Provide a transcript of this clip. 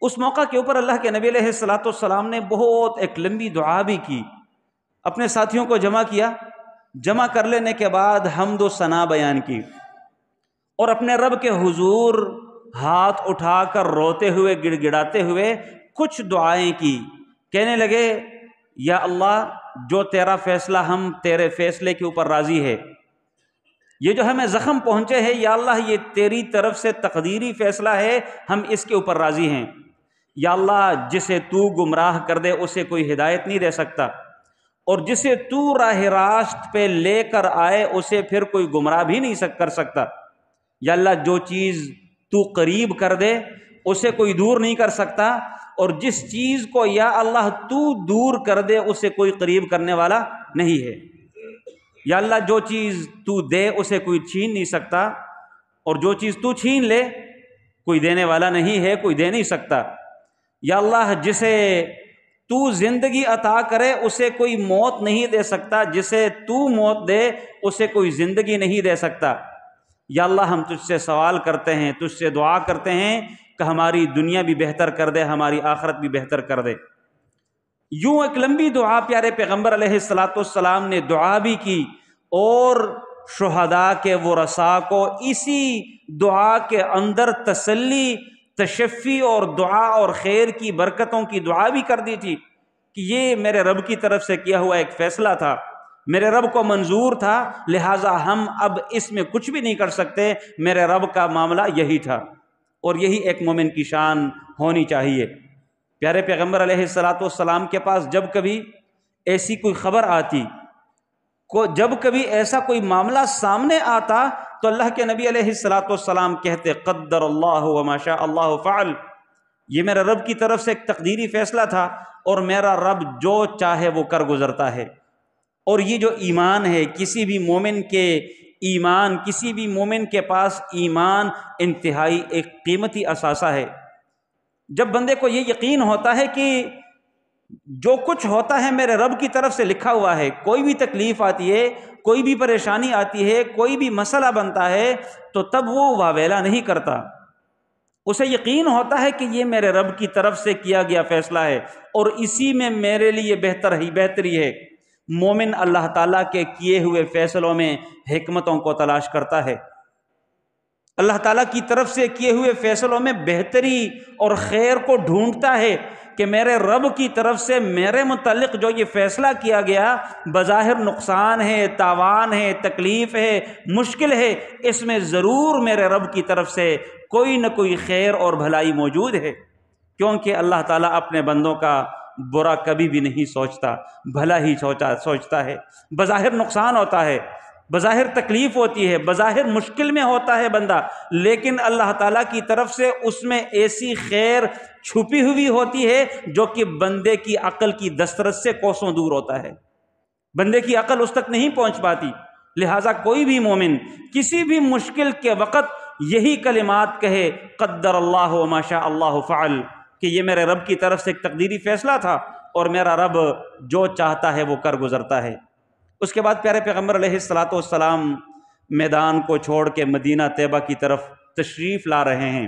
اس موقع کے اوپر اللہ کے نبی علیہ الصلوۃ والسلام نے بہت ایک لمبی دعا بھی کی، اپنے ساتھیوں کو جمع کیا، جمع کر لینے کے بعد حمد و ثنا بیان کی، اور اپنے رب کے حضور ہاتھ اٹھا کر روتے ہوئے گڑ گڑاتے ہوئے کچھ دعائیں کی، کہنے لگے یا اللہ جو تیرا فیصلہ ہم تیرے فیصلے کے اوپر راضی ہے، یہ جو ہمیں زخم پہنچے ہیں یا اللہ یہ تیری طرف سے تقدیری فیصلہ ہے، ہم اس کے اوپر راضی ہیں۔ یا اللہ جسے تو گمراہ کر دے اسے کوئی ہدایت نہیں دے سکتا، اور جسے تو راہ راست پہ لے کر آئے اسے پھر کوئی گمراہ بھی نہیں کر سکتا۔ یا اللہ جو چیز تو قریب کر دے اسے کوئی دور نہیں کر سکتا، اور جس چیز کو یا اللہ تو دور کر دے اسے کوئی قریب کرنے والا نہیں ہے۔ یا اللہ جو چیز تو دے اسے کوئی چھین نہیں سکتا، اور جو چیز تو چھین لے کوئی دینے والا نہیں ہے، کوئی دے نہیں سکتا۔ یا اللہ جسے تو زندگی عطا کرے اسے کوئی موت نہیں دے سکتا، جسے تو موت دے اسے کوئی زندگی نہیں دے سکتا۔ یا اللہ ہم تجھ سے سوال کرتے ہیں، تجھ سے دعا کرتے ہیں کہ ہماری دنیا بھی بہتر کر دے، ہماری آخرت بھی بہتر کر دے۔ یوں ایک لمبی دعا پیارے پیغمبر علیہ الصلوۃ والسلام نے دعا بھی کی، اور شہداء کے ورثاء کو اسی دعا کے اندر تسلی، تشفی اور دعا اور خیر کی برکتوں کی دعا بھی کر دی تھی کہ یہ میرے رب کی طرف سے کیا ہوا ایک فیصلہ تھا، میرے رب کو منظور تھا، لہٰذا ہم اب اس میں کچھ بھی نہیں کر سکتے، میرے رب کا معاملہ یہی تھا۔ اور یہی ایک مومن کی شان ہونی چاہیے۔ پیارے پیغمبر علیہ الصلوۃ والسلام کے پاس جب کبھی ایسی کوئی خبر آتی، جب کبھی ایسا کوئی معاملہ سامنے آتا، تو اللہ کے نبی علیہ الصلوۃ والسلام کہتے قدر اللہ وما شاء اللہ فعل، یہ میرے رب کی طرف سے ایک تقدیری فیصلہ تھا، اور میرا رب جو چاہے وہ کر گزرتا ہے۔ اور یہ جو ایمان ہے، کسی بھی مومن کے ایمان، کسی بھی مومن کے پاس ایمان انتہائی ایک قیمتی اثاثہ ہے۔ جب بندے کو یہ یقین ہوتا ہے کہ جو کچھ ہوتا ہے میرے رب کی طرف سے لکھا ہوا ہے، کوئی بھی تکلیف آتی ہے، کوئی بھی پریشانی آتی ہے، کوئی بھی مسئلہ بنتا ہے، تو تب وہ واویلا نہیں کرتا، اسے یقین ہوتا ہے کہ یہ میرے رب کی طرف سے کیا گیا فیصلہ ہے، اور اسی میں میرے لیے بہتری ہے۔ مومن اللہ تعالیٰ کے کیے ہوئے فیصلوں میں حکمتوں کو تلاش کرتا ہے، اللہ تعالیٰ کی طرف سے کیے ہوئے فیصلوں میں بہتری اور خیر کو ڈھونڈتا ہے کہ میرے رب کی طرف سے میرے متعلق جو یہ فیصلہ کیا گیا بظاہر نقصان ہے، تاوان ہے، تکلیف ہے، مشکل ہے، اس میں ضرور میرے رب کی طرف سے کوئی نہ کوئی خیر اور بھلائی موجود ہے، کیونکہ اللہ تعالیٰ اپنے بندوں کا برا کبھی بھی نہیں سوچتا، بھلا ہی سوچتا ہے۔ بظاہر نقصان ہوتا ہے، بظاہر تکلیف ہوتی ہے، بظاہر مشکل میں ہوتا ہے بندہ، لیکن اللہ تعالیٰ کی طرف سے اس میں ایسی خیر چھپی ہوئی ہوتی ہے جو کہ بندے کی عقل کی دسترس سے کوسوں دور ہوتا ہے، بندے کی عقل اس تک نہیں پہنچ پاتی۔ لہٰذا کوئی بھی مومن کسی بھی مشکل کے وقت یہی کلمات کہے قدر اللہ وما شاء اللہ فعل، کہ یہ میرے رب کی طرف سے ایک تقدیری فیصلہ تھا، اور میرا رب جو چاہتا ہے وہ کر گزرتا ہے۔ اس کے بعد پیارے پیغمبر علیہ الصلوۃ والسلام میدان کو چھوڑ کے مدینہ طیبہ کی طرف تشریف لا رہے ہیں۔